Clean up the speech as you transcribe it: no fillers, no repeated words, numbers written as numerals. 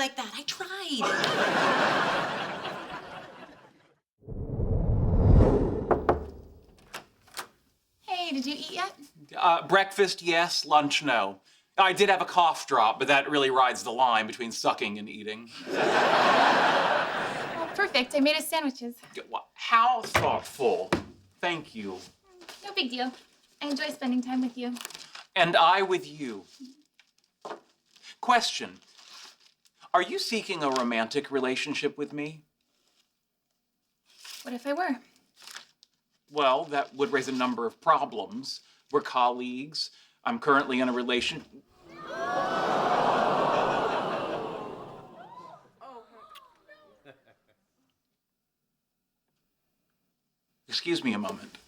like that. I tried. Hey, did you eat yet? Breakfast, yes. Lunch, no. I did have a cough drop, but that really rides the line between sucking and eating. Oh, perfect. I made us sandwiches. How thoughtful. Thank you. No big deal. I enjoy spending time with you. And I with you. Question. Are you seeking a romantic relationship with me? What if I were? Well, that would raise a number of problems. We're colleagues. I'm currently in a relation. Excuse me a moment.